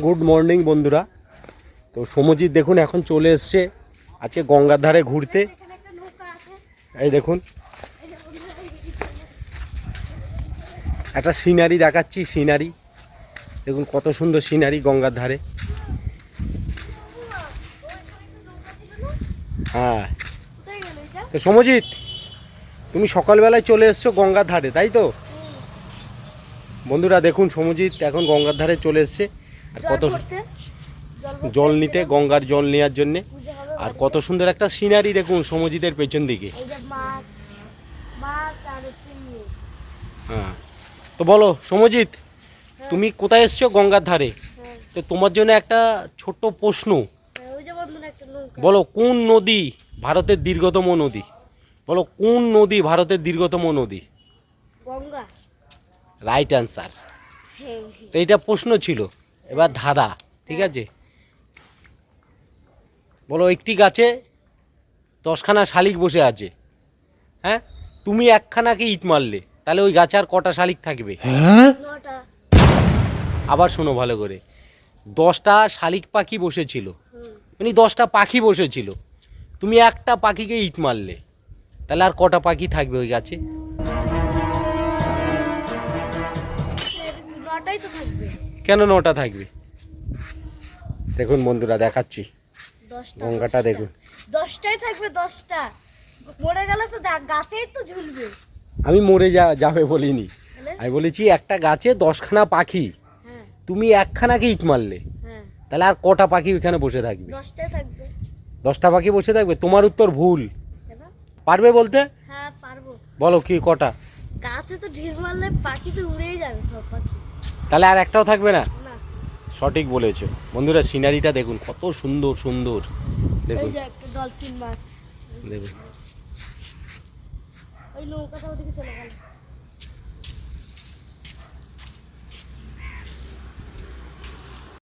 Good morning বন্ধুরা। তো সমজিৎ দেখুন এখন চলে এসছে আজকে গঙ্গার ধারে ঘুরতে। এই দেখুন একটা সিনারি দেখাচ্ছি, সিনারি দেখুন কত সুন্দর সিনারি গঙ্গার ধারে। হ্যাঁ তো সমজিৎ তুমি সকালবেলায় চলে এসছো গঙ্গার ধারে, তাই তো? বন্ধুরা দেখুন সমজিৎ এখন গঙ্গার ধারে চলে এসছে আর কত জল নিতে, গঙ্গার জল নেওয়ার জন্যে। আর কত সুন্দর একটা সিনারি দেখুন সমজিতের পেছন দিকে। হ্যাঁ তো বলো সমজিৎ, তুমি কোথায় এসছো? গঙ্গার ধারে। তো তোমার জন্য একটা ছোট্ট প্রশ্ন, বলো কোন নদী ভারতের দীর্ঘতম নদী? বলো কোন নদী ভারতের দীর্ঘতম নদী? গঙ্গা। Right answer. তো এইটা প্রশ্ন ছিল, এবার ধাঁধা, ঠিক আছে? বলো একটি গাছে 10খানা শালিক বসে আছে, হ্যাঁ? তুমি একখানাকে ইট মারলে, তাহলে ওই গাছে আর কটা শালিক থাকবে? আবার শোনো ভালো করে, 10টা শালিক পাখি বসেছিল, মানে 10টা পাখি বসেছিল, তুমি একটা পাখিকে ইট মারলে, তাহলে আর কটা পাখি থাকবে ওই গাছে? কেন 9টা থাকবে? দেখুন বন্ধুরা দেখাচ্ছি, গঙ্গাটা দেখুন। 10টাই থাকবে, 10টা মরে গেলে তো গাছেই তো ঝুলবে। আমি মরে যাবে বলিনি, আমি বলেছি একটা গাছে 10খানা পাখি, তুমি একখানাকে ইট মারলে, তাহলে আর কটা পাখি ওইখানে বসে থাকবে? 10টাই থাকবে। 10টা পাখি বসে থাকবে? তোমার উত্তর ভুল। পারবে বলতে? হ্যাঁ পারবো। বলো কি কটা? গাছে তো ঢিল মারলে পাখি তো উড়েই যাবে, সব পাখি। তাহলে আর একটাও থাকবে না? না। সঠিক বলেছো বন্ধুরা, সিনারিটা দেখুন কত সুন্দর সুন্দর। দেখুন এই যে একটা ডলফিন মাছ, দেখুন ওই নৌকাটা ওদিকে চলে গেল।